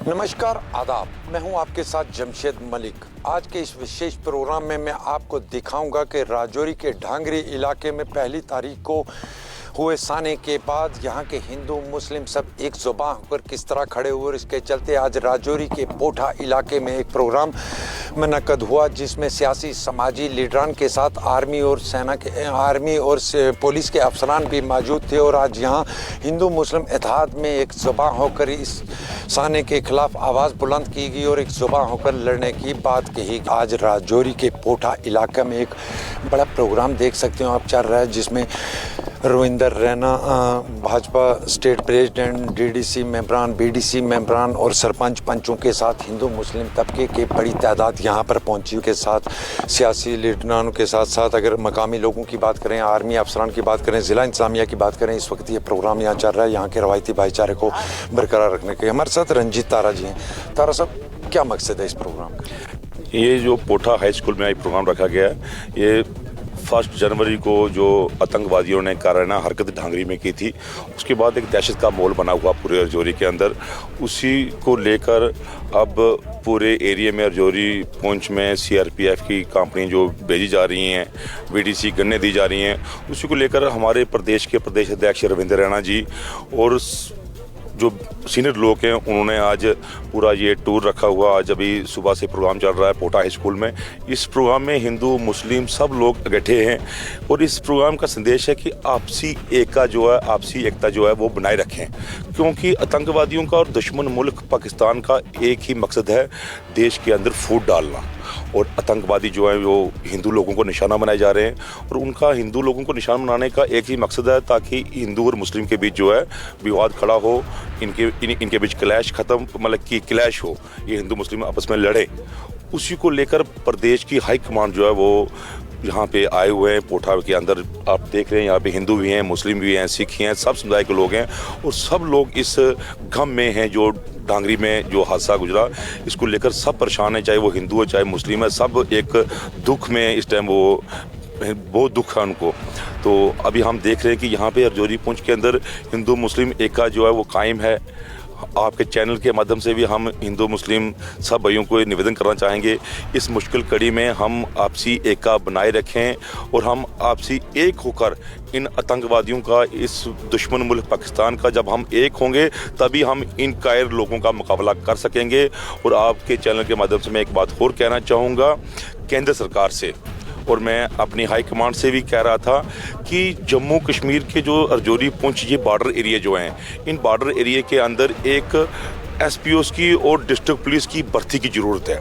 नमस्कार आदाब, मैं हूं आपके साथ जमशेद मलिक। आज के इस विशेष प्रोग्राम में मैं आपको दिखाऊंगा कि राजौरी के ढांगरी इलाके में पहली तारीख को हुए साने के बाद यहाँ के हिंदू मुस्लिम सब एक जुबान होकर किस तरह खड़े हुए। और इसके चलते आज राजौरी के पोठा इलाके में एक प्रोग्राम मुनक्कद हुआ जिसमें सियासी समाजी लीडरान के साथ आर्मी और पुलिस के अफसरान भी मौजूद थे। और आज यहाँ हिंदू मुस्लिम इत्तेहाद में एक जुबान होकर इस साने के खिलाफ आवाज़ बुलंद की गई और एक जुबान होकर लड़ने की बात कही। आज राजौरी के पोठा इलाके में एक बड़ा प्रोग्राम देख सकते हो आप चल रहा है, जिसमें Ravinder Raina Bhajpa state president, DDC मेंबरान, बीडीसी मेंबरान और सरपंच पंचों के साथ हिंदू मुस्लिम तबके के बड़ी तादाद यहाँ पर पहुँची के साथ सियासी लीडरानों के साथ साथ अगर मकामी लोगों की बात करें, आर्मी अफसरान की बात करें, ज़िला इंतजामिया की बात करें, इस वक्त ये प्रोग्राम यहाँ चल रहा है यहाँ के रवायती भाईचारे को बरकरार रखने के। हमारे साथ रंजीत तारा जी हैं। तारा साहब, क्या मकसद है इस प्रोग्राम का? ये जो पोठा हाई स्कूल में प्रोग्राम रखा गया है, ये 1 जनवरी को जो आतंकवादियों ने काराना हरकत ढांगरी में की थी, उसके बाद एक दहशत का माहौल बना हुआ पूरे राजौरी के अंदर। उसी को लेकर अब पूरे एरिया में राजौरी पुंछ में सीआरपीएफ की कंपनी जो भेजी जा रही हैं, बीडीसी गन्ने दी जा रही हैं, उसी को लेकर हमारे प्रदेश के प्रदेश अध्यक्ष रविंदर रैना जी और जो सीनियर लोग हैं उन्होंने आज पूरा ये टूर रखा हुआ। आज अभी सुबह से प्रोग्राम चल रहा है पोठा हाई स्कूल में। इस प्रोग्राम में हिंदू मुस्लिम सब लोग इकट्ठे हैं और इस प्रोग्राम का संदेश है कि आपसी एकता जो है वो बनाए रखें, क्योंकि आतंकवादियों का और दुश्मन मुल्क पाकिस्तान का एक ही मकसद है, देश के अंदर फूट डालना। और आतंकवादी जो है वो हिंदू लोगों को निशाना बनाए जा रहे हैं और उनका हिंदू लोगों को निशाना बनाने का एक ही मकसद है ताकि हिंदू और मुस्लिम के बीच जो है विवाद खड़ा हो, इनके बीच क्लैश खत्म, मतलब कि क्लैश हो, ये हिंदू मुस्लिम आपस में लड़े। उसी को लेकर प्रदेश की हाई कमांड जो है वो यहाँ पे आए हुए हैं। पोठा के अंदर आप देख रहे हैं यहाँ पे हिंदू भी हैं, मुस्लिम भी हैं, सिख हैं, सब समुदाय के लोग हैं और सब लोग इस गम में हैं जो ढांगरी में जो हादसा गुजरा, इसको लेकर सब परेशान है, चाहे वो हिंदू है चाहे मुस्लिम है, सब एक दुख में इस टाइम वो बहुत दुख है उनको। तो अभी हम देख रहे हैं कि यहाँ पे राजौरी पुंछ के अंदर हिंदू मुस्लिम एकता जो है वो कायम है। आपके चैनल के माध्यम से भी हम हिंदू मुस्लिम सब भाइयों को निवेदन करना चाहेंगे, इस मुश्किल कड़ी में हम आपसी एकता बनाए रखें और हम आपसी एक होकर इन आतंकवादियों का, इस दुश्मन मुल्क पाकिस्तान का, जब हम एक होंगे तभी हम इन कायर लोगों का मुकाबला कर सकेंगे। और आपके चैनल के माध्यम से मैं एक बात और कहना चाहूँगा केंद्र सरकार से, और मैं अपनी हाई कमांड से भी कह रहा था कि जम्मू कश्मीर के जो राजौरी पुंछ ये बॉर्डर एरिया जो हैं, इन बॉर्डर एरिया के अंदर एक एसपीओस की और डिस्ट्रिक्ट पुलिस की भर्ती की ज़रूरत है,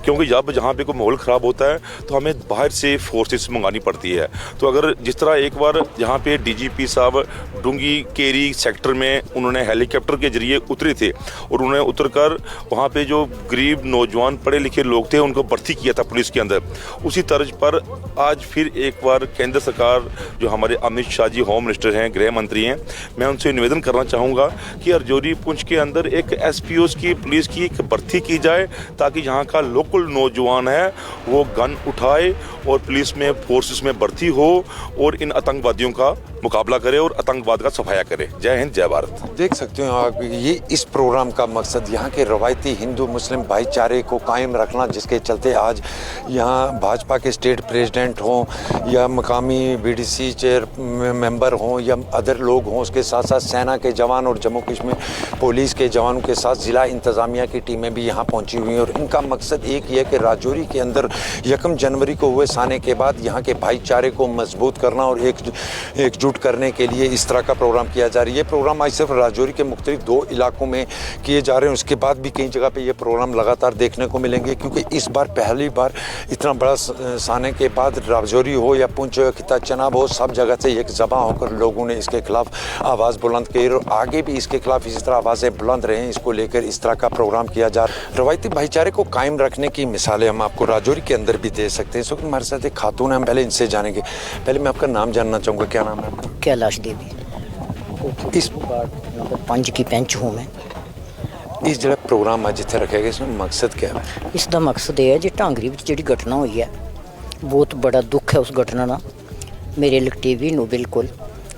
क्योंकि जब जहाँ पे कोई माहौल ख़राब होता है तो हमें बाहर से फोर्सेस मंगानी पड़ती है। तो अगर जिस तरह एक बार यहाँ पे डीजीपी साहब डूंगी केरी सेक्टर में उन्होंने हेलीकॉप्टर के जरिए उतरे थे और उन्होंने उतरकर वहाँ पे जो गरीब नौजवान पढ़े लिखे लोग थे उनको भर्ती किया था पुलिस के अंदर, उसी तर्ज पर आज फिर एक बार केंद्र सरकार जो हमारे अमित शाह जी होम मिनिस्टर हैं, गृह मंत्री हैं, मैं उनसे निवेदन करना चाहूँगा कि राजौरी पुंछ के अंदर एक एसपीओस की पुलिस की एक भर्ती की जाए ताकि यहाँ का लोकल नौजवान है वो गन उठाए और पुलिस में फोर्सेस में भर्ती हो और इन आतंकवादियों का मुकाबला करे और आतंकवाद का सफाया करे। जय हिंद, जय भारत। देख सकते हो आप, ये इस प्रोग्राम का मकसद यहाँ के रवायती हिंदू मुस्लिम भाईचारे को कायम रखना, जिसके चलते आज यहाँ भाजपा के स्टेट प्रेसिडेंट हों या मकामी बीडीसी चेयर मेंबर हों या अदर लोग हों, उसके साथ साथ सेना के जवान और जम्मू कश्मीर पुलिस के जवानों के साथ ज़िला इंतज़ामिया की टीमें भी यहाँ पहुँची हुई हैं। और इनका मकसद एक ही है कि राजौरी के अंदर 1 जनवरी को हुए साने के बाद यहाँ के भाईचारे को मजबूत करना और एकजुट करने के लिए इस तरह का प्रोग्राम किया जा रहा है। ये प्रोग्राम आज सिर्फ राजौरी के मुख्तलिफ 2 इलाकों में किए जा रहे हैं, उसके बाद भी कई जगह पे ये प्रोग्राम लगातार देखने को मिलेंगे, क्योंकि इस बार पहली बार इतना बड़ा साने के बाद राजौरी हो या पुंछ हो, खिता चनाब हो, सब जगह से एक ज़बां होकर लोगों ने इसके खिलाफ आवाज़ बुलंद की और आगे भी इसके खिलाफ इसी तरह आवाज़ें बुलंद रहें, इसको लेकर इस तरह का प्रोग्राम किया जा रहा है। रवायती भाईचारे को कायम रखने की मिसालें हम आपको राजौरी के अंदर भी दे सकते हैं। इस वक्त हमारे साथ एक खातून है, हम पहले इनसे जानेंगे। पहले मैं आपका नाम जानना चाहूँगा, क्या नाम है आपका? कैलाश देवी, इस नंबर 5 की पेंच हूँ मैं। इस जो प्रोग्राम आज जिथे रखा गया, इसमें मकसद क्या है? इसका मकसद यह है जी ढांगरी में जी घटना हुई है, बहुत बड़ा दुख है उस घटना का। मेरे लगते भी नो बिल्कुल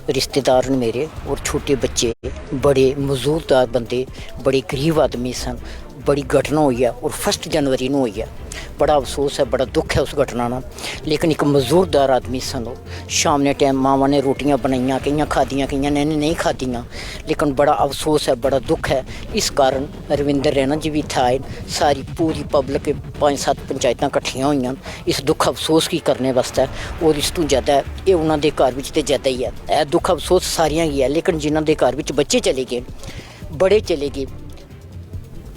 रिश्तेदार ने मेरे और छोटे बच्चे, बड़े मजदूरदार बंदे, बड़े गरीब आदमी सन, बड़ी घटना हुई है और 1 जनवरी ਨੂੰ हुई है। बड़ा अफसोस है, बड़ा दुख है उस घटना ना। लेकिन एक मजदूरदार आदमी सन, शाम ने टाइम मावां ने रोटियां बनाइयां, कईयां खादियां, कईयां ने नहीं खादियां। लेकिन बड़ा अफसोस है, बड़ा दुख है। इस कारण रविंदर रैना जी भी इत्थे आए, सारी पूरी पब्लिक 5-7 पंचायतां इकट्ठियां होईयां इस दुख अफसोस की करने वास्ते। और इस तों ज़्यादा ये उन्हां दे घर विच ते ज़्यादा ही है। दुख अफसोस सारियां ही है, लेकिन जिन्हां दे घर विच बच्चे चले गए, बड़े चले गए,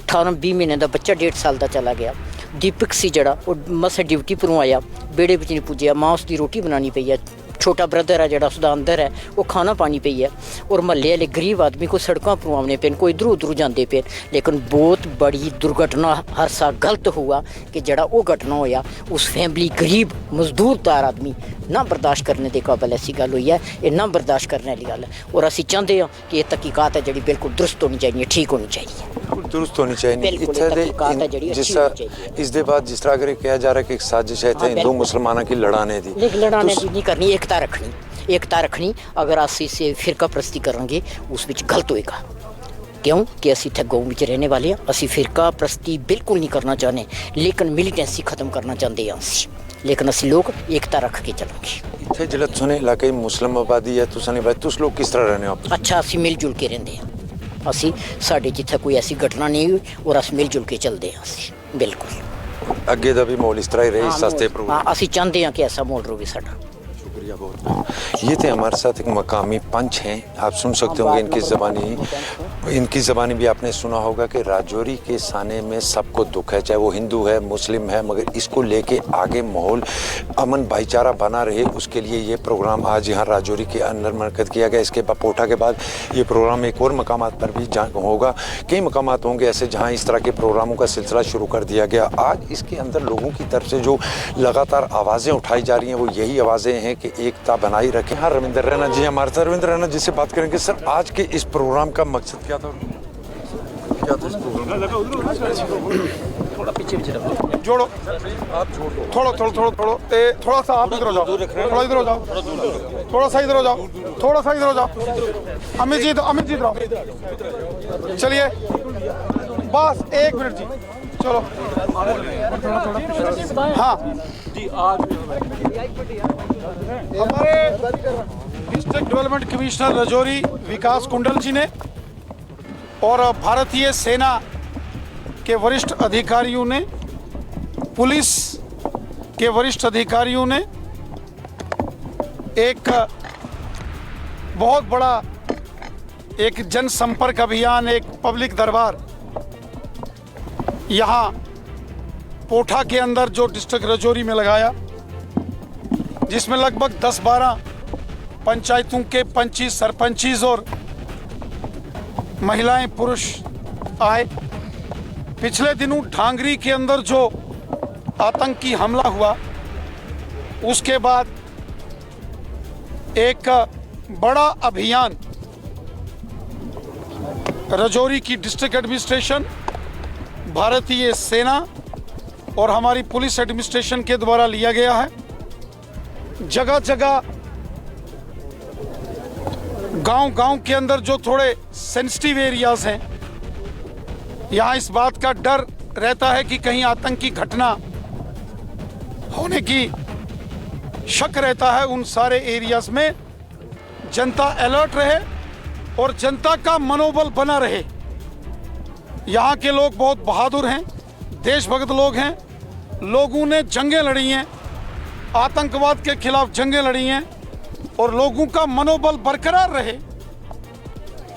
18-20 महीने का बच्चा 1.5 साल का चला गया। दीपक सी जड़ा वो मसा ड्यूटी पर आया, बेड़े विच नहीं पुज्जिया, मां उसकी रोटी बनानी पई है, छोटा ब्रदर है जड़ा उसका अंदर है, वो खाना पानी पई है। और महल्ले वाले गरीब आदमी को सड़कों पर आने पे, कोई इधर उधर जाते पे। लेकिन बहुत बड़ी दुर्घटना हर साल गलत हुआ कि जड़ा वो घटना होया उस फैमिली गरीब मजदूरदार आदमी ना बर्दाश्त करने के काबिल ऐसी गल हुई है, ये ना बर्दाश्त करने वाली गल है। और असी चाहते हैं कि ये तहकीकात है जी बिल्कुल दुरुस्त होनी चाहिए, ठीक होनी चाहिए, दुरुस्त होनी चाहिए। जिस इस दे बाद जिस तरह अगर कहा जा रहा है कि एक साजिश है हिंदू मुसलमानों की लड़ाने दी, लड़ाने दी नहीं करनी, एकता रखनी। अगर असी इसे फिरका प्रस्ती करेंगे उस विच गलत होएगा। क्यों कि असी इत्थे गाँव में रहने वाले हैं, असी फिरका प्रस्ती बिल्कुल नहीं करना चाहते, लेकिन मिलीटेंसी खत्म करना चाहते हैं असी। लेकिन असी लोग एकता रख के चलेंगे। इत्थे जिला तुसने इलाके मुस्लिम आबादी है, तुसने भाई तुस लोग किस तरह रहने हो? अच्छा, असी मिलजुल के रहते हैं, असी साढ़े जिथे कोई ऐसी घटना नहीं हुई और अस मिलजुल के चलते हैं असी बिल्कुल। अगे का भी माहौल इस तरह ही रहे सस्ते प्रोग्राम। असी चाहते हैं कि ऐसा माहौल रहे साडा। शुक्रिया बहुत। ये थे हमारे साथ एक मकामी पंच हैं, आप सुन सकते होंगे इनकी ज़बानी भी आपने सुना होगा कि राजौरी के साने में सबको दुख है, चाहे वो हिंदू है मुस्लिम है, मगर इसको लेके आगे माहौल अमन भाईचारा बना रहे उसके लिए ये प्रोग्राम आज यहाँ राजौरी के अंदर मुनक़द किया गया। इसके बाद पोठा के बाद ये प्रोग्राम एक और मकामात पर भी होगा, कई मकामात होंगे ऐसे जहाँ इस तरह के प्रोग्रामों का सिलसिला शुरू कर दिया गया। आज इसके अंदर लोगों की तरफ से जो लगातार आवाज़ें उठाई जा रही हैं वो यही आवाज़ें हैं कि एकता बनाई रखें। हाँ, रविंदर रैना जी हमारे साथ। रविंदर रैना जी से बात करेंगे। सर, आज के इस प्रोग्राम का मकसद क्या था? इस प्रोग्राम थोड़ा पीछे जोड़ो, आप जोड़ो, थोड़ा सा आप इधर हो जाओ, थोड़ा इधर हो जाओ, थोड़ा सा इधर हो जाओ, थोड़ा सा इधर हो जाओ। अमित जी इधर, चलिए बस 1 मिनट जी, चलो। हाँ जी, आज हमारे डिस्ट्रिक्ट डेवलपमेंट कमिश्नर राजौरी विकास कुंडल जी ने और भारतीय सेना के वरिष्ठ अधिकारियों ने, पुलिस के वरिष्ठ अधिकारियों ने एक बहुत बड़ा एक जनसंपर्क अभियान, एक पब्लिक दरबार यहाँ पोठा के अंदर जो डिस्ट्रिक्ट राजौरी में लगाया, जिसमें लगभग 10-12 पंचायतों के पंची, सरपंचीज और महिलाएं पुरुष आए। पिछले दिनों ढांगरी के अंदर जो आतंकी हमला हुआ उसके बाद एक बड़ा अभियान राजौरी की डिस्ट्रिक्ट एडमिनिस्ट्रेशन, भारतीय सेना और हमारी पुलिस एडमिनिस्ट्रेशन के द्वारा लिया गया है। जगह जगह गांव के अंदर जो थोड़े सेंसिटिव एरियाज हैं, यहाँ इस बात का डर रहता है कि कहीं आतंकी घटना होने की शक रहता है। उन सारे एरियाज में जनता अलर्ट रहे और जनता का मनोबल बना रहे। यहाँ के लोग बहुत बहादुर हैं, देशभक्त लोग हैं, लोगों ने जंगें लड़ी हैं, आतंकवाद के खिलाफ जंगें लड़ी हैं और लोगों का मनोबल बरकरार रहे।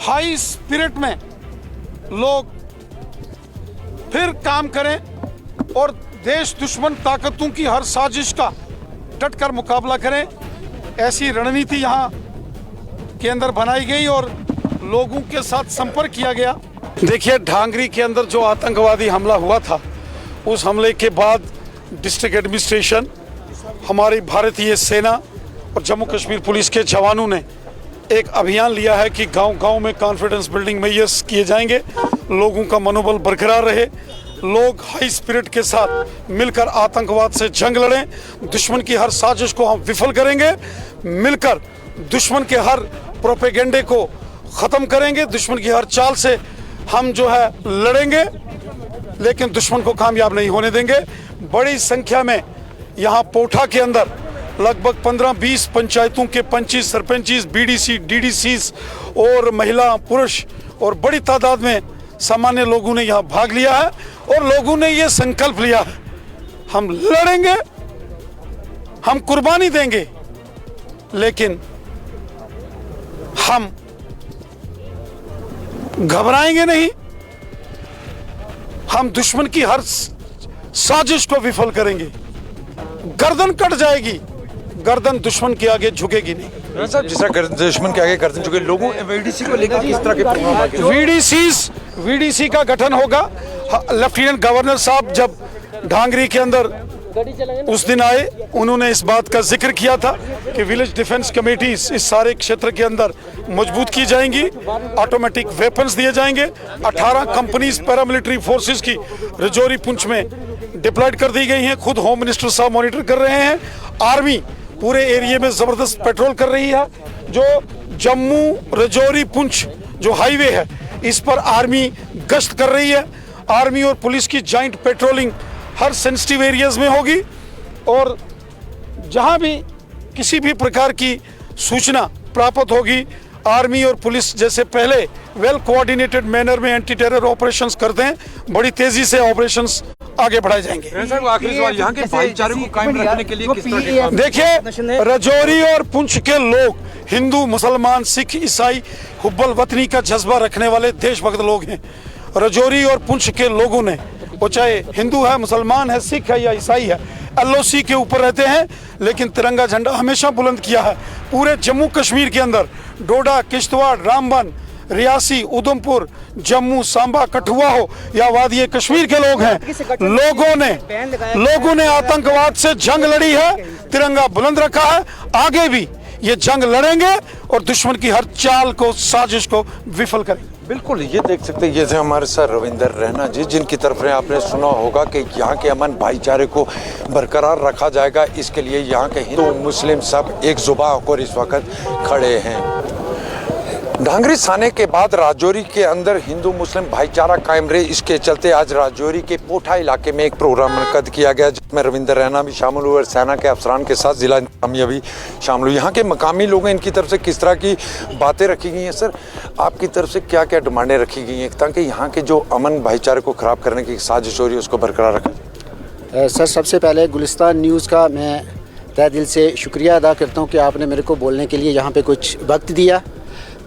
हाई स्पिरिट में लोग फिर काम करें और देश दुश्मन ताकतों की हर साजिश का डटकर मुकाबला करें, ऐसी रणनीति यहाँ के अंदर बनाई गई और लोगों के साथ संपर्क किया गया। देखिए, ढांगरी के अंदर जो आतंकवादी हमला हुआ था, उस हमले के बाद डिस्ट्रिक्ट एडमिनिस्ट्रेशन, हमारी भारतीय सेना और जम्मू कश्मीर पुलिस के जवानों ने एक अभियान लिया है कि गांव-गांव में कॉन्फिडेंस बिल्डिंग मेजर्स किए जाएंगे, लोगों का मनोबल बरकरार रहे, लोग हाई स्पिरिट के साथ मिलकर आतंकवाद से जंग लड़ें, दुश्मन की हर साजिश को हम विफल करेंगे, मिलकर दुश्मन के हर प्रोपेगेंडे को ख़त्म करेंगे, दुश्मन की हर चाल से हम जो है लड़ेंगे लेकिन दुश्मन को कामयाब नहीं होने देंगे। बड़ी संख्या में यहाँ पोठा के अंदर लगभग 15-20 पंचायतों के पंचिस, सरपंचिस, बीडीसी, डीडीसीस और महिला, पुरुष और बड़ी तादाद में सामान्य लोगों ने यहाँ भाग लिया है और लोगों ने ये संकल्प लिया है, हम लड़ेंगे, हम कुर्बानी देंगे, लेकिन हम घबराएंगे नहीं। हम दुश्मन की हर साजिश को विफल करेंगे। गर्दन कट जाएगी, गर्दन दुश्मन के आगे झुकेगी नहीं। साहब, जिस तरह दुश्मन के आगे गर्दन झुके, लोगों वीडीसी को लेकर किस तरह के प्रोग्राम? वीडीसी का गठन होगा। लेफ्टिनेंट गवर्नर साहब जब ढांगरी के अंदर उस दिन आए, उन्होंने इस बात का जिक्र किया था कि विलेज डिफेंस कमेटीज इस सारे क्षेत्र के अंदर मजबूत की जाएंगी, ऑटोमेटिक वेपन्स दिए जाएंगे। 18 कंपनीज पैरामिलिट्री फोर्सेस की राजौरी पुंछ में डिप्लॉयड कर दी गई हैं। खुद होम मिनिस्टर साहब मॉनिटर कर रहे हैं। आर्मी पूरे एरिया में जबरदस्त पेट्रोल कर रही है। जो जम्मू राजौरी पुंछ जो हाईवे है, इस पर आर्मी गश्त कर रही है। आर्मी और पुलिस की जॉइंट पेट्रोलिंग हर सेंसिटिव एरियाज में होगी और जहां भी किसी भी प्रकार की सूचना प्राप्त होगी, आर्मी और पुलिस जैसे पहले वेल कोऑर्डिनेटेड मैनर में एंटी टेरर ऑपरेशंस करते हैं, बड़ी तेजी से ऑपरेशंस आगे बढ़ाए जाएंगे। आखिरी सवाल, यहाँ के भाईचारे को कायम रखने के लिए किस तरह के काम? देखिए, राजौरी और पुंछ के लोग हिंदू, मुसलमान, सिख, ईसाई, हुब्बल वतनी का जज्बा रखने वाले देशभक्त लोग हैं। राजौरी और पुंछ के लोगों ने, वो चाहे हिंदू है, मुसलमान है, सिख है या ईसाई है, एलओसी के ऊपर रहते हैं, लेकिन तिरंगा झंडा हमेशा बुलंद किया है। पूरे जम्मू कश्मीर के अंदर डोडा, किश्तवाड़, रामबन, रियासी, उधमपुर, जम्मू, सांबा, कठुआ हो या वादी कश्मीर के लोग हैं, लोगों ने आतंकवाद से जंग लड़ी है, तिरंगा बुलंद रखा है। आगे भी ये जंग लड़ेंगे और दुश्मन की हर चाल को, साजिश को विफल करेंगे। बिल्कुल, ये देख सकते हैं, ये थे हमारे सर रविंदर रैना जी, जिनकी तरफ से आपने सुना होगा कि यहाँ के अमन भाईचारे को बरकरार रखा जाएगा। इसके लिए यहाँ के हिंदू मुस्लिम सब एक जुबान होकर इस वक्त खड़े हैं। ढांगरी साने के बाद राजौरी के अंदर हिंदू मुस्लिम भाईचारा कायम रहे, इसके चलते आज राजौरी के पोठा इलाके में एक प्रोग्राम मुनक़द किया गया, जिसमें रविंदर रैना भी शामिल हुए और सेना के अफसरान के साथ जिला इंतजामिया भी शामिल हुई। यहाँ के मकामी लोग हैं, इनकी तरफ से किस तरह की बातें रखी गई हैं? सर, आपकी तरफ से क्या क्या डिमांडें रखी गई हैं ताकि यहाँ के जो अमन भाईचारे को ख़राब करने की साजिश हो रही है उसको बरकरार रखा जाए? सर, सबसे पहले गुलिस्तान न्यूज़ का मैं तहे दिल से शुक्रिया अदा करता हूँ कि आपने मेरे को बोलने के लिए यहाँ पे कुछ वक्त दिया।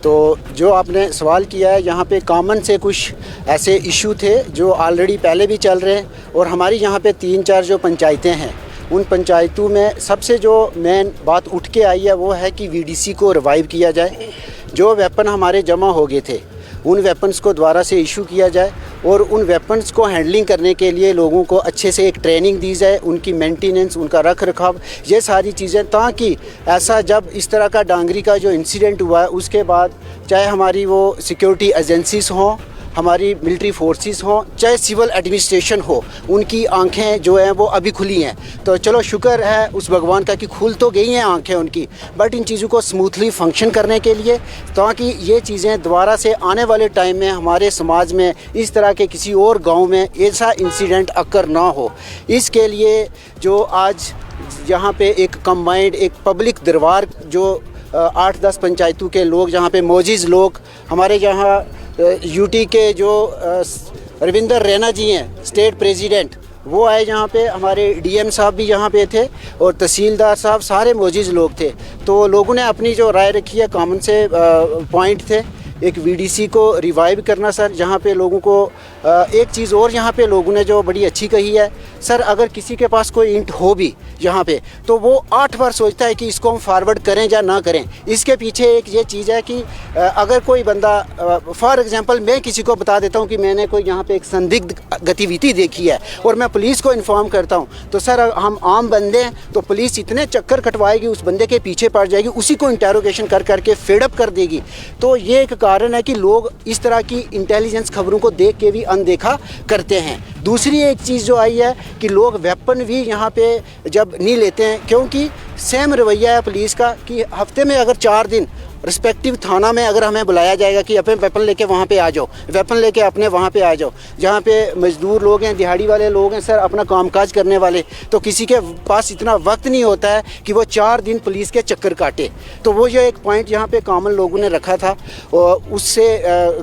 तो जो आपने सवाल किया है, यहाँ पे कॉमन से कुछ ऐसे इशू थे जो ऑलरेडी पहले भी चल रहे हैं और हमारी यहाँ पे 3-4 जो पंचायतें हैं, उन पंचायतों में सबसे जो मेन बात उठ के आई है वो है कि वीडीसी को रिवाइव किया जाए। जो वेपन हमारे जमा हो गए थे, उन वेपन्स को दोबारा से इशू किया जाए और उन वेपन्स को हैंडलिंग करने के लिए लोगों को अच्छे से एक ट्रेनिंग दी जाए, उनकी मेंटेनेंस, उनका रख रखाव, ये सारी चीज़ें, ताकि ऐसा जब इस तरह का डांगरी का जो इंसिडेंट हुआ है उसके बाद चाहे हमारी वो सिक्योरिटी एजेंसीज हों, हमारी मिलिट्री फोर्सेस हों, चाहे सिविल एडमिनिस्ट्रेशन हो, उनकी आंखें जो हैं वो अभी खुली हैं। तो चलो शुक्र है उस भगवान का कि खुल तो गई हैं आंखें उनकी, बट इन चीज़ों को स्मूथली फंक्शन करने के लिए, ताकि ये चीज़ें दोबारा से आने वाले टाइम में हमारे समाज में इस तरह के किसी और गांव में ऐसा इंसिडेंट अकर ना हो, इसके लिए जो आज यहाँ पे एक कंबाइंड एक पब्लिक दरबार जो 8-10 पंचायतों के लोग जहाँ पे मौजूद लोग, हमारे यहाँ यूटी के जो रविंदर रैना जी हैं स्टेट प्रेसिडेंट, वो आए यहाँ पे, हमारे डीएम साहब भी यहाँ पे थे और तहसीलदार साहब, सारे मौजूद लोग थे। तो लोगों ने अपनी जो राय रखी है, कॉमन से पॉइंट थे एक वीडीसी को रिवाइव करना। सर, जहाँ पे लोगों को एक चीज़ और यहाँ पे लोगों ने जो बड़ी अच्छी कही है, सर अगर किसी के पास कोई इंट हो भी यहाँ पे, तो वो 8 बार सोचता है कि इसको हम फॉरवर्ड करें या ना करें। इसके पीछे एक ये चीज़ है कि अगर कोई बंदा, फॉर एग्जांपल मैं किसी को बता देता हूँ कि मैंने कोई यहाँ पे एक संदिग्ध गतिविधि देखी है और मैं पुलिस को इन्फॉर्म करता हूँ, तो सर हम आम बंदे हैं, तो पुलिस इतने चक्कर कटवाएगी, उस बंदे के पीछे पड़ जाएगी, उसी को इंटेरोगेशन कर करके फेडअप कर देगी। तो ये एक कारण है कि लोग इस तरह की इंटेलिजेंस खबरों को देख के भी अनदेखा करते हैं। दूसरी एक चीज़ जो आई है कि लोग वेपन भी यहाँ पे जब नहीं लेते हैं, क्योंकि सेम रवैया है पुलिस का कि हफ्ते में अगर 4 दिन रिस्पेक्टिव थाना में अगर हमें बुलाया जाएगा कि अपने वेपन लेके वहाँ पे आ जाओ, वेपन लेके अपने वहाँ पे आ जाओ, जहाँ पे मजदूर लोग हैं, दिहाड़ी वाले लोग हैं सर, अपना कामकाज करने वाले, तो किसी के पास इतना वक्त नहीं होता है कि वो 4 दिन पुलिस के चक्कर काटे। तो वो जो एक पॉइंट यहाँ पे कॉमन लोगों ने रखा था, उससे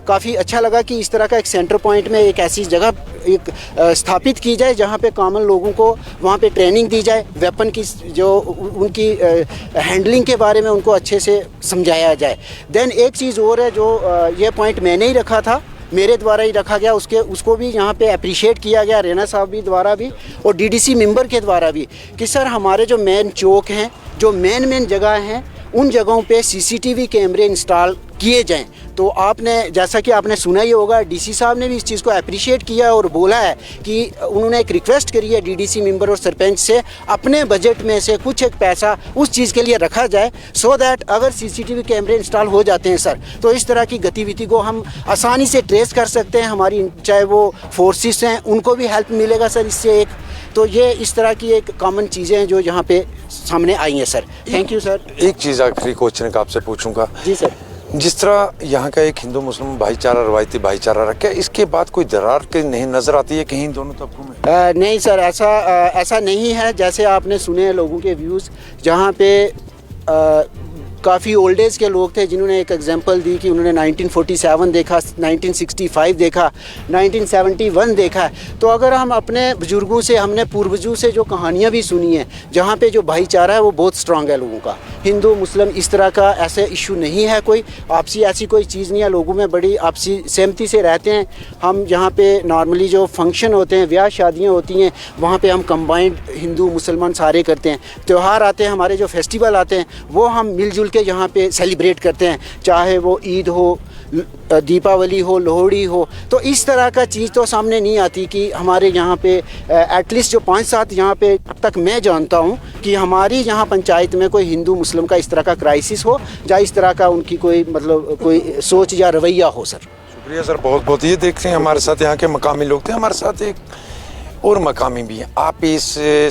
काफ़ी अच्छा लगा कि इस तरह का एक सेंटर पॉइंट में एक ऐसी जगह एक स्थापित की जाए जहाँ पे कॉमन लोगों को वहाँ पे ट्रेनिंग दी जाए, वेपन की जो उनकी हैंडलिंग के बारे में उनको अच्छे से समझाया जाए। देन एक चीज़ और है जो ये पॉइंट मैंने ही रखा था, मेरे द्वारा ही रखा गया, उसको भी यहाँ पे अप्रिशिएट किया गया रेना साहब भी द्वारा भी और डीडीसी मेंबर के द्वारा भी, कि सर हमारे जो मेन चौक हैं, जो मेन जगह हैं, उन जगहों पे सीसीटीवी कैमरे इंस्टॉल किए जाएं। तो आपने जैसा कि आपने सुना ही होगा, डीसी साहब ने भी इस चीज़ को अप्रिशिएट किया और बोला है कि उन्होंने एक रिक्वेस्ट करी है डीडीसी मेंबर और सरपंच से, अपने बजट में से कुछ एक पैसा उस चीज़ के लिए रखा जाए, सो दैट अगर सीसीटीवी कैमरे इंस्टॉल हो जाते हैं सर, तो इस तरह की गतिविधि को हम आसानी से ट्रेस कर सकते हैं। हमारी चाहे वो फोर्सेस हैं, उनको भी हेल्प मिलेगा सर इससे एक। तो ये इस तरह की एक कॉमन चीज़ें हैं जो यहाँ पे सामने आई हैं सर। Thank you sir. एक चीज़ आखिरी क्वेश्चन का आपसे पूछूंगा। जी सर। जिस तरह यहाँ का एक हिंदू मुस्लिम भाईचारा, रवायती भाईचारा रखा है, इसके बाद कोई दरार के नहीं नजर आती है कहीं दोनों तबकों में? नहीं सर, ऐसा नहीं है। जैसे आपने सुने हैं लोगों के व्यूज़, जहाँ पे काफ़ी ओल्ड एज के लोग थे जिन्होंने एक एग्जांपल दी कि उन्होंने 1947 देखा, 1965 देखा, 1971 देखा है। तो अगर हम अपने बुज़ुर्गों से, हमने पूर्वजों से जो कहानियाँ भी सुनी हैं, जहाँ पे जो भाईचारा है वो बहुत स्ट्रांग है लोगों का, हिंदू मुस्लिम इस तरह का ऐसे इशू नहीं है, कोई आपसी ऐसी कोई चीज़ नहीं है, लोगों में बड़ी आपसी सहमति से रहते हैं। हम यहाँ पे नॉर्मली जो फंक्शन होते हैं, ब्याह शादियाँ होती हैं, वहाँ पे हम कंबाइंड हिंदू मुसलमान सारे करते हैं। त्यौहार आते हैं, हमारे जो फेस्टिवल आते हैं, वो हम मिलजुल के यहाँ पे सेलिब्रेट करते हैं, चाहे वो ईद हो, दीपावली हो, लोहड़ी हो। तो इस तरह का चीज़ तो सामने नहीं आती कि हमारे यहाँ पे एटलीस्ट जो 5-7 यहाँ पे अब तक मैं जानता हूँ कि हमारी यहाँ पंचायत में कोई हिंदू मुस्लिम का इस तरह का क्राइसिस हो, या इस तरह का उनकी कोई मतलब कोई सोच या रवैया हो सर। शुक्रिया सर, बहुत बहुत। ये देखते हैं हमारे साथ यहाँ के मकामी लोग थे, हमारे साथ एक और मकामी भी हैं। आप इस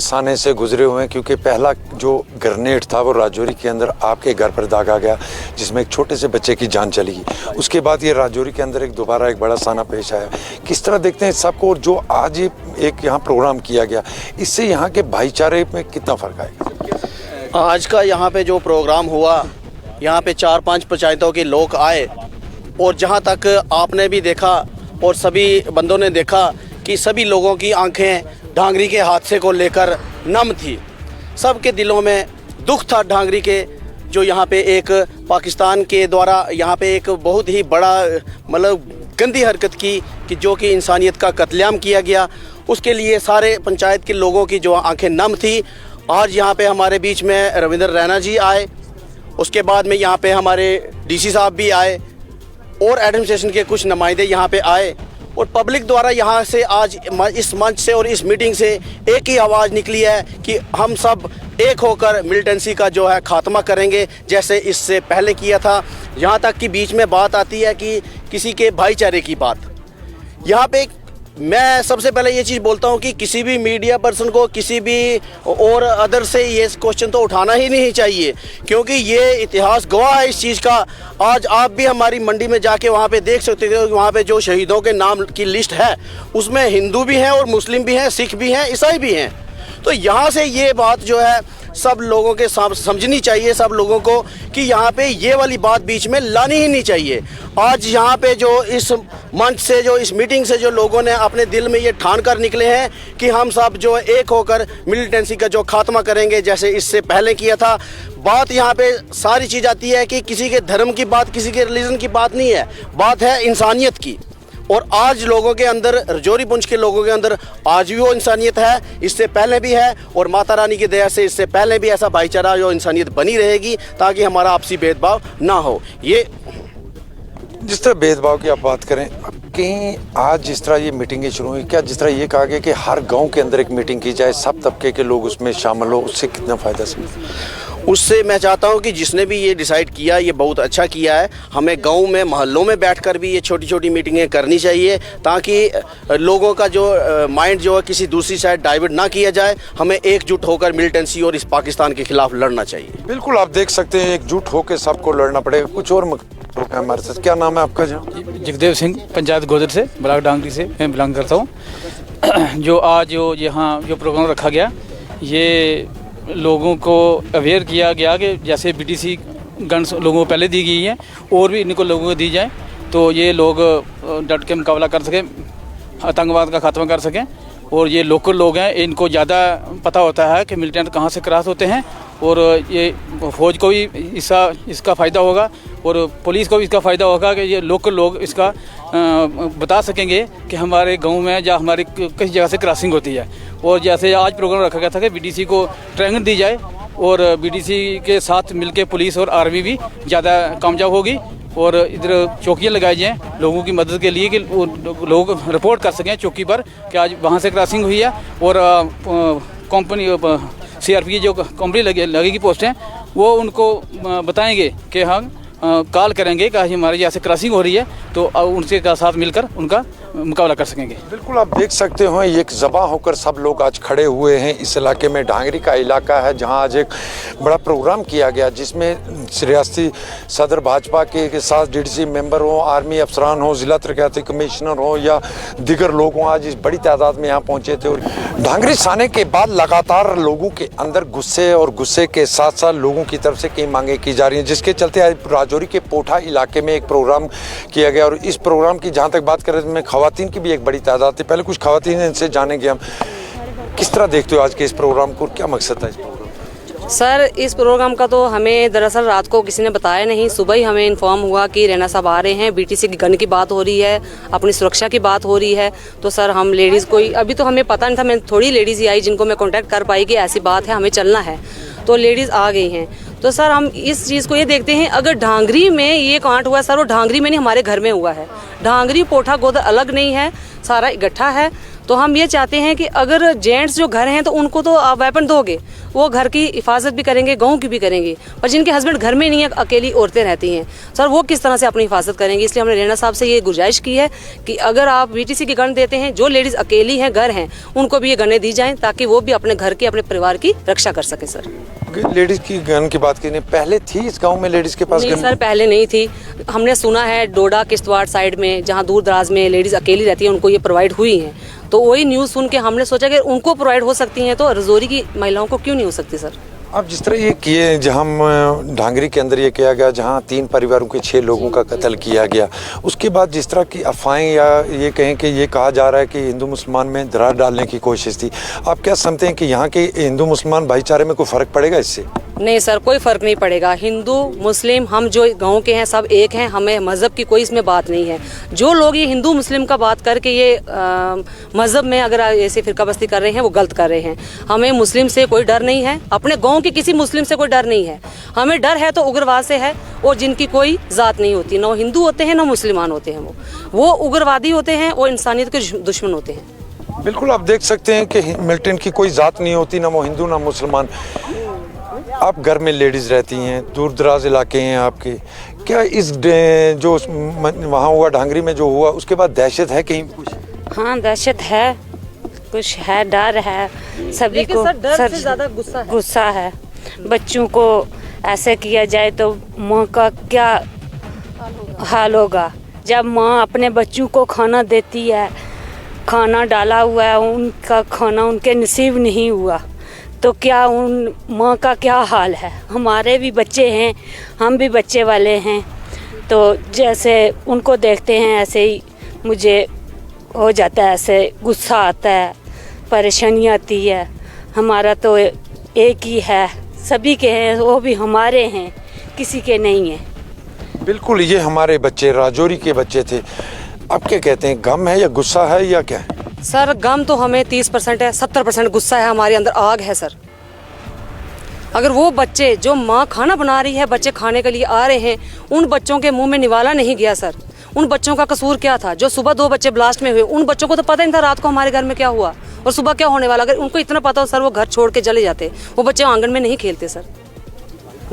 साने से गुजरे हुए हैं क्योंकि पहला जो ग्रेनेड था वो राजौरी के अंदर आपके घर पर दागा गया, जिसमें एक छोटे से बच्चे की जान चली गई। उसके बाद ये राजौरी के अंदर दोबारा एक बड़ा साना पेश आया। किस तरह देखते हैं सबको, और जो आज एक यहाँ प्रोग्राम किया गया, इससे यहाँ के भाईचारे में कितना फ़र्क आएगा? आज का यहाँ पे जो प्रोग्राम हुआ, यहाँ पे 4-5 पंचायतों के लोग आए, और जहाँ तक आपने भी देखा और सभी बंदों ने देखा कि सभी लोगों की आंखें ढांगरी के हादसे को लेकर नम थी। सबके दिलों में दुख था ढांगरी के, जो यहाँ पे एक पाकिस्तान के द्वारा यहाँ पे एक बहुत ही बड़ा मतलब गंदी हरकत की कि जो कि इंसानियत का कत्लेआम किया गया। उसके लिए सारे पंचायत के लोगों की जो आंखें नम थी। आज यहाँ पे हमारे बीच में रविंद्र रैना जी आए, उसके बाद में यहाँ पे हमारे डीसी साहब भी आए और एडमिनिस्ट्रेशन के कुछ नुमाइंदे यहाँ पे आए, और पब्लिक द्वारा यहाँ से आज इस मंच से और इस मीटिंग से एक ही आवाज़ निकली है कि हम सब एक होकर मिलिटेंसी का जो है ख़ात्मा करेंगे, जैसे इससे पहले किया था। यहाँ तक कि बीच में बात आती है कि किसी के भाईचारे की बात। यहाँ पे मैं सबसे पहले ये चीज़ बोलता हूँ कि किसी भी मीडिया पर्सन को, किसी भी और अदर से ये क्वेश्चन तो उठाना ही नहीं चाहिए, क्योंकि ये इतिहास गवाह है इस चीज़ का। आज आप भी हमारी मंडी में जाके वहाँ पे देख सकते हो, वहाँ पे जो शहीदों के नाम की लिस्ट है उसमें हिंदू भी हैं और मुस्लिम भी हैं, सिख भी हैं, ईसाई भी हैं। तो यहाँ से ये बात जो है सब लोगों के समझनी चाहिए, सब लोगों को, कि यहाँ पे ये वाली बात बीच में लानी ही नहीं चाहिए। आज यहाँ पे जो इस मंच से, जो इस मीटिंग से जो लोगों ने अपने दिल में ये ठान कर निकले हैं कि हम सब जो एक होकर मिलिटेंसी का जो खात्मा करेंगे, जैसे इससे पहले किया था। बात यहाँ पे सारी चीज़ आती है कि किसी के धर्म की बात, किसी के रिलीजन की बात नहीं है, बात है इंसानियत की। और आज लोगों के अंदर, रजौरी पुंछ के लोगों के अंदर आज भी वो इंसानियत है, इससे पहले भी है, और माता रानी की दया से इससे पहले भी ऐसा भाईचारा, जो इंसानियत बनी रहेगी, ताकि हमारा आपसी भेदभाव ना हो। ये जिस तरह भेदभाव की आप बात करें, कहीं आज जिस तरह ये मीटिंगें शुरू हुई, क्या जिस तरह ये कहा गया कि हर गांव के अंदर एक मीटिंग की जाए, सब तबके के लोग उसमें शामिल हो, उससे कितना फ़ायदा? उससे मैं चाहता हूं कि जिसने भी ये डिसाइड किया ये बहुत अच्छा किया है। हमें गांव में मोहल्लों में बैठकर भी ये छोटी छोटी मीटिंगें करनी चाहिए ताकि लोगों का जो माइंड जो है किसी दूसरी साइड डाइवर्ट ना किया जाए। हमें एकजुट होकर मिलिटेंसी और इस पाकिस्तान के खिलाफ लड़ना चाहिए। बिल्कुल, आप देख सकते हैं एकजुट होकर सबको लड़ना पड़ेगा। कुछ और हमारे साथ, क्या नाम है आपका? जगदेव सिंह, पंचायत गोदर से, ब्लॉक डांगरी से मैं बिलोंग करता हूँ। जो आज जो यहाँ जो प्रोग्राम रखा गया, ये लोगों को अवेयर किया गया कि जैसे बीटीसी गन्स लोगों को पहले दी गई है और भी इनको लोगों को दी जाए तो ये लोग डट के मुकाबला कर सकें, आतंकवाद का खात्मा कर सकें। और ये लोकल लोग हैं, इनको ज़्यादा पता होता है कि मिलिटेंट कहाँ से क्रॉस होते हैं और ये फौज को भी इसका फ़ायदा होगा और पुलिस को भी इसका फ़ायदा होगा कि ये लोकल लोग इसका बता सकेंगे कि हमारे गांव में या हमारी किस जगह से क्रॉसिंग होती है। और जैसे आज प्रोग्राम रखा गया था कि बीटीसी को ट्रेनिंग दी जाए और बीटीसी के साथ मिलकर पुलिस और आर्मी भी ज़्यादा कामयाब होगी और इधर चौकियाँ लगाई जाएँ लोगों की मदद के लिए कि लोग रिपोर्ट कर सकें चौकी पर कि आज वहाँ से क्रॉसिंग हुई है। और कंपनी CRP की जो कंपनी लगेगी पोस्ट हैं वो उनको बताएंगे कि हम कॉल करेंगे कि हमारे यहाँ से क्रॉसिंग हो रही है तो उनसे साथ मिलकर उनका मुकाबला कर सकेंगे। बिल्कुल, आप देख सकते हो एक जबा होकर सब लोग आज खड़े हुए हैं इस इलाके में। ढांगरी का इलाका है जहां आज एक बड़ा प्रोग्राम किया गया जिसमें रियासती सदर भाजपा के साथ DDC मेंबर हो, आर्मी अफसरान हो, जिला तरक्याती कमिश्नर हो या दीगर लोग हों, आज इस बड़ी तादाद में यहाँ पहुँचे थे। और ढांगरी आने के बाद लगातार लोगों के अंदर गुस्से और गुस्से के साथ साथ लोगों की तरफ से कई मांगे की जा रही हैं, जिसके चलते आज राजौरी के पोठा इलाके में एक प्रोग्राम किया गया। और इस प्रोग्राम की जहाँ तक बात करें तो खवातीन की भी एक बड़ी तादाद थी। पहले कुछ खवातीन इनसे जानेंगे हम, किस तरह देखते हो आज के इस प्रोग्राम को, क्या मकसद था इस प्रोग्राम? सर, इस प्रोग्राम का तो हमें दरअसल रात को किसी ने बताया नहीं, सुबह ही हमें इन्फॉर्म हुआ कि रैना साहब आ रहे हैं, बीटीसी की गन की बात हो रही है, अपनी सुरक्षा की बात हो रही है। तो सर हम लेडीज़ कोई अभी तो हमें पता नहीं था, मैं थोड़ी लेडीज़ ही आई जिनको मैं कॉन्टैक्ट कर पाई कि ऐसी बात है हमें चलना है, तो लेडीज़ आ गई हैं। तो सर हम इस चीज़ को ये देखते हैं, अगर ढांगरी में ये कांड हुआ सर वो ढांगरी में नहीं हमारे घर में हुआ है। ढांगरी पोठा गोदर अलग नहीं है, सारा इकट्ठा है। तो हम ये चाहते हैं कि अगर जेंट्स जो घर हैं तो उनको तो आप वेपन दोगे, वो घर की हिफाजत भी करेंगे, गाँव की भी करेंगे, पर जिनके हस्बैंड घर में नहीं है, अकेली औरतें रहती हैं सर, वो किस तरह से अपनी हिफाजत करेंगे। इसलिए हमने रैना साहब से ये गुजारिश की है कि अगर आप बीटीसी की गन देते हैं, जो लेडीज़ अकेली हैं, घर हैं, उनको भी ये गनें दी जाएँ ताकि वो भी अपने घर की, अपने परिवार की रक्षा कर सके। सर लेडीज की गन की बात की, पहले थी इस गांव में लेडीज के पास नहीं गन? सर, पहले नहीं थी। हमने सुना है डोडा किश्तवाड़ साइड में जहाँ दूर दराज में लेडीज अकेली रहती है उनको ये प्रोवाइड हुई हैं, तो वही न्यूज़ सुन के हमने सोचा कि उनको प्रोवाइड हो सकती हैं तो राजौरी की महिलाओं को क्यों नहीं हो सकती। सर अब जिस तरह ये किए, जहाँ ढांगरी के अंदर ये किया गया जहाँ 3 परिवारों के 6 लोगों का कत्ल किया गया, उसके बाद जिस तरह की अफवाहें या ये कहें कि ये कहा जा रहा है कि हिंदू मुसलमान में दरार डालने की कोशिश थी, आप क्या समझते हैं कि यहाँ के हिंदू मुसलमान भाईचारे में कोई फ़र्क पड़ेगा इससे? नहीं सर, कोई फ़र्क नहीं पड़ेगा। हिंदू मुस्लिम हम जो गांव के हैं सब एक हैं, हमें मज़हब की कोई इसमें बात नहीं है। जो लोग ये हिंदू मुस्लिम का बात करके ये मज़हब में अगर ऐसे फिरकाबस्ती कर रहे हैं वो गलत कर रहे हैं। हमें मुस्लिम से कोई डर नहीं है, अपने गांव के किसी मुस्लिम से कोई डर नहीं है। हमें डर है तो उग्रवाद से है, और जिनकी कोई ज़ात नहीं होती, ना हिंदू होते हैं ना मुसलमान होते हैं, वो उग्रवादी होते हैं, वो इंसानियत के दुश्मन होते हैं। बिल्कुल, आप देख सकते हैं कि मिलिटेंट की कोई ज़ात नहीं होती, ना वो हिंदू ना मुसलमान। आप घर में लेडीज़ रहती हैं, दूर दराज इलाके हैं आपके, क्या इस जो वहाँ हुआ ढांगरी में जो हुआ उसके बाद दहशत है कहीं कुछ? हाँ दहशत है, कुछ है, डर है सभी को। डर से ज़्यादा गुस्सा है। बच्चों को ऐसे किया जाए तो माँ का क्या हाल होगा। जब माँ अपने बच्चों को खाना देती है, खाना डाला हुआ है, उनका खाना उनके नसीब नहीं हुआ तो क्या उन माँ का क्या हाल है। हमारे भी बच्चे हैं, हम भी बच्चे वाले हैं, तो जैसे उनको देखते हैं ऐसे ही मुझे हो जाता है, ऐसे गुस्सा आता है, परेशानी आती है। हमारा तो एक ही है, सभी के हैं, वो भी हमारे हैं, किसी के नहीं हैं। बिल्कुल, ये हमारे बच्चे राजौरी के बच्चे थे। अब क्या कहते हैं, गम है या गुस्सा है या क्या है? सर गम तो हमें 30% है, 70% गुस्सा है, हमारे अंदर आग है। सर अगर वो बच्चे जो माँ खाना बना रही है, बच्चे खाने के लिए आ रहे हैं, उन बच्चों के मुंह में निवाला नहीं गया सर, उन बच्चों का कसूर क्या था? जो सुबह 2 बच्चे ब्लास्ट में हुए, उन बच्चों को तो पता नहीं था रात को हमारे घर में क्या हुआ और सुबह क्या होने वाला। अगर उनको इतना पता हो सर, वो घर छोड़ के चले जाते, वो बच्चे आंगन में नहीं खेलते। सर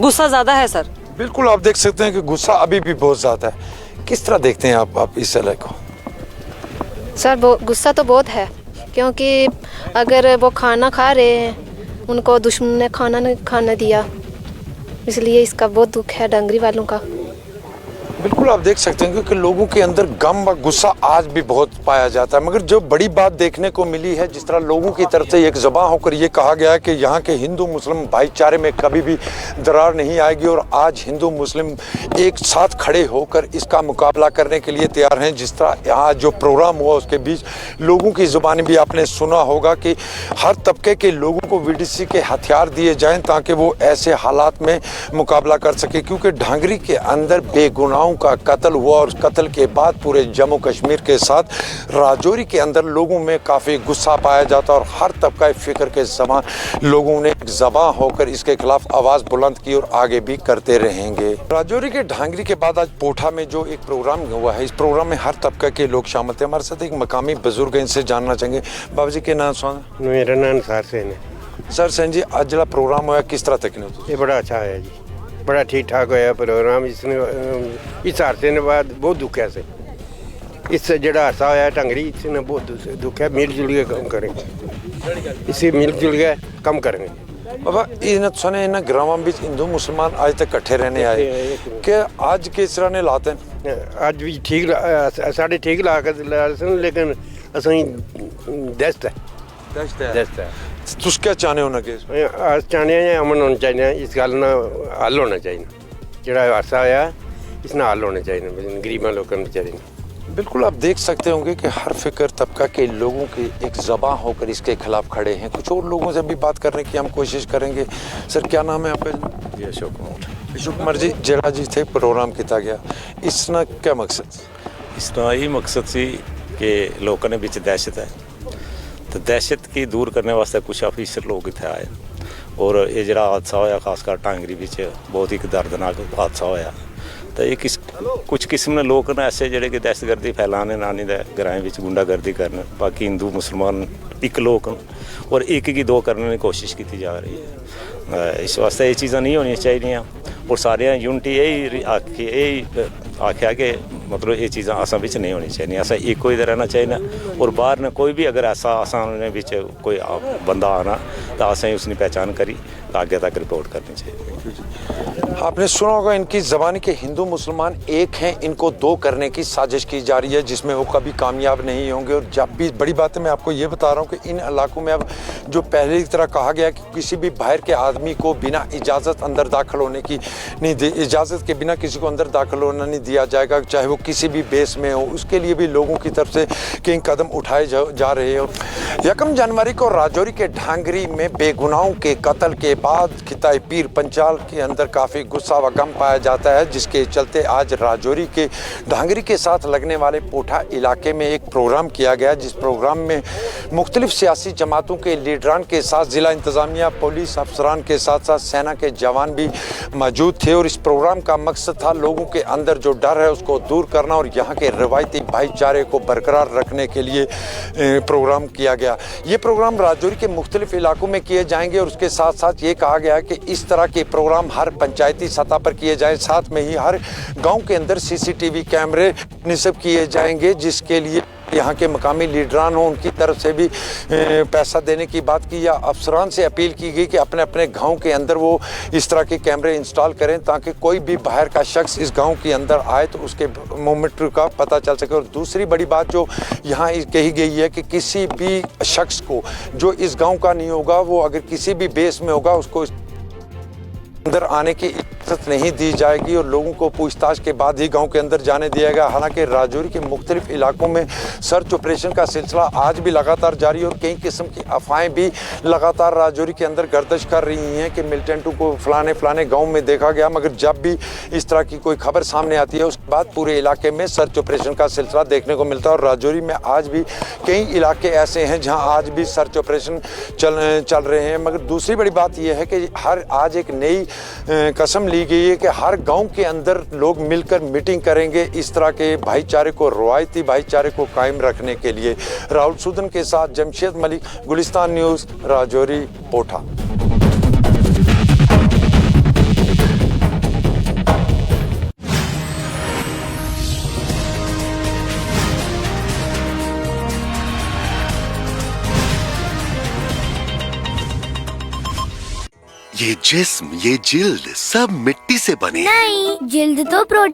गुस्सा ज़्यादा है सर। बिल्कुल, आप देख सकते हैं कि गुस्सा अभी भी बहुत ज़्यादा है। किस तरह देखते हैं आप इस इलाके को? सर गुस्सा तो बहुत है, क्योंकि अगर वो खाना खा रहे हैं, उनको दुश्मन ने खाना नहीं खाना दिया, इसलिए इसका बहुत दुख है डंगरी वालों का। बिल्कुल, आप देख सकते हैं क्योंकि लोगों के अंदर गम व गुस्सा आज भी बहुत पाया जाता है। मगर जो बड़ी बात देखने को मिली है, जिस तरह लोगों की तरफ से एक ज़बां होकर ये कहा गया है कि यहाँ के हिंदू मुस्लिम भाईचारे में कभी भी दरार नहीं आएगी और आज हिंदू मुस्लिम एक साथ खड़े होकर इसका मुकाबला करने के लिए तैयार हैं। जिस तरह यहाँ जो प्रोग्राम हुआ उसके बीच लोगों की ज़ुबानी भी आपने सुना होगा कि हर तबके के लोगों को VDC के हथियार दिए जाएँ ताकि वो ऐसे हालात में मुकाबला कर सके, क्योंकि ढांगरी के अंदर बेगुनाह का कत्ल हुआ और कत्ल के बाद पूरे जम्मू कश्मीर के साथ राजौरी के अंदर लोगों में काफ़ी गुस्सा पाया जाता और हर तबका फिक्र के ज़बान लोगों ने ज़बां होकर इसके खिलाफ आवाज़ बुलंद की और आगे भी करते रहेंगे। राजौरी के ढांगरी के बाद आज पोठा में जो एक प्रोग्राम हुआ है, इस प्रोग्राम में हर तबका के लोग शामिल थे। हमारे साथ एक मकामी बुजुर्ग हैं, इनसे जानना चाहेंगे। बाबा जी के नाम सुना? मेरा नाम सर सेन है। सर सेन जी, आज जो प्रोग्राम हुआ किस तरह तक? ये बड़ा अच्छा है जी, बड़ा ठीक ठाक होया प्रोग्राम। इसने इस हादसे ने बाद बहुत दुख है से इस जड़ा हादसा होया ढंगरी, इसने बहुत दुख है। मिलजुल के काम करेंगे, इसे मिलजुल के काम करेंगे। बाबा इन सुने इन ग्रामों में हिंदू मुसलमान आज तक इकट्ठे रहने आए कि आज किस तरह ने लाते हैं? आज भी ठीक साढ़े ठीक ला के लेकिन असं दस्त है। तुस क्या चाहने हो ना कि अस चाहने अमन होना चाहिए, इस गल ना हल होना चाहिए। जड़ा हादसा आया इसना हल होना चाहिए गरीबा लोगों बेचारे। बिल्कुल, आप देख सकते होंगे कि हर फिक्र तबका के लोगों की एक ज़बां होकर इसके खिलाफ खड़े हैं। कुछ और लोगों से भी बात करने की हम कोशिश करेंगे। सर क्या नाम है आपका? अशोक कुमार। अशोक कुमार जी, जड़ा जी थे प्रोग्राम किया गया, इसना क्या मकसद? इसका यही मकसद सी कि लोगों ने बिच दहशत है, तो दहशत की दूर करने वास्ते कुछ ऑफिसर लोग इतने आए और ये जरा हादसा होया खासकर ढांगरी बिच बहुत ही दर्दनाक हादसा होया। तो ये कुछ किस्म ने लोग ने ऐसे जड़े कि दहशतगर्दी फैलाने नानी दे ग्राएं बिच गुंडागर्दी करने, बाकी हिंदू मुसलमान एक लोग और एक की दो करने की कोशिश की जा रही है। इस वास्ते ये चीज़ां नहीं होनी चाहिए और सारे यूनिटी यही आख्या कि मतलब ये चीज़ां असां बिच नहीं होनी चाहिए। असां एक ही रहना चाहिए और बाहर ने कोई भी अगर ऐसा असां बिच कोई बंदा आना तो असें उसकी पहचान करी तो आगे तक रिपोर्ट करनी चाहिए। आपने सुना होगा इनकी ज़बानी के हिंदू मुसलमान एक हैं, इनको दो करने की साजिश की जा रही है जिसमें वो कभी कामयाब नहीं होंगे। और जब भी बड़ी बात है, मैं आपको ये बता रहा हूँ कि इन इलाकों में अब जो पहले की तरह कहा गया कि किसी भी बाहर के आदमी को बिना इजाज़त अंदर दाखिल होने की नहीं, इजाज़त के बिना किसी को अंदर दाखिल होना नहीं दिया जाएगा, चाहे वो किसी भी बेस में हो। उसके लिए भी लोगों की तरफ से कई कदम उठाए जा रहे हैं। 1 जनवरी को राजौरी के ढांगरी में बेगुनाहों के कत्ल के बाद खिताई पीर पंचाल के अंदर काफ़ी गुस्सा व गम पाया जाता है, जिसके चलते आज राजौरी के ढांगरी के साथ लगने वाले पोठा इलाके में एक प्रोग्राम किया गया, जिस प्रोग्राम में मुख्तलिफ सियासी जमातों के लीडरान के साथ ज़िला इंतज़ामिया, पुलिस अफसरान के साथ साथ सेना के जवान भी मौजूद थे। और इस प्रोग्राम का मकसद था लोगों के अंदर जो डर है उसको दूर करना और यहाँ के रवायती भाईचारे को बरकरार रखने के लिए प्रोग्राम किया गया। ये प्रोग्राम राजौरी के मुख्तलिफ इलाकों में किए जाएंगे और उसके साथ साथ ये कहा गया है कि इस तरह के प्रोग्राम हर पंचायती सतह पर किए जाएं। साथ में ही हर गांव के अंदर CCTV कैमरे निस्ब किए जाएंगे, जिसके लिए यहाँ के मकामी लीडरान हो उनकी तरफ से भी पैसा देने की बात की या अफसरान से अपील की गई कि अपने अपने गांव के अंदर वो इस तरह के कैमरे इंस्टॉल करें ताकि कोई भी बाहर का शख्स इस गांव के अंदर आए तो उसके मूवमेंट का पता चल सके। और दूसरी बड़ी बात जो यहाँ कही गई है कि किसी भी शख्स को जो इस गाँव का नहीं होगा, वो अगर किसी भी बेस में होगा उसको अंदर आने की इजाज़त नहीं दी जाएगी और लोगों को पूछताछ के बाद ही गांव के अंदर जाने दिया गया। हालांकि राजौरी के मुख्तलिफ इलाकों में सर्च ऑपरेशन का सिलसिला आज भी लगातार जारी और कई किस्म की अफवाहें भी लगातार राजौरी के अंदर गर्दिश कर रही हैं कि मिलिटेंटों को फलाने गांव में देखा गया। मगर जब भी इस तरह की कोई खबर सामने आती है उसके बाद पूरे इलाके में सर्च ऑपरेशन का सिलसिला देखने को मिलता है। और राजौरी में आज भी कई इलाके ऐसे हैं जहाँ आज भी सर्च ऑपरेशन चल रहे हैं। मगर दूसरी बड़ी बात यह है कि आज एक नई कसम ली गई है कि हर गांव के अंदर लोग मिलकर मीटिंग करेंगे इस तरह के भाईचारे को, रवायती भाईचारे को कायम रखने के लिए। राहुल सूदन के साथ जमशेद मलिक, गुलिस्तान न्यूज़, राजौरी, पोठा। ये जिस्म, ये जिल्द सब मिट्टी से बने हैं। नहीं, जिल्द तो प्रोटीन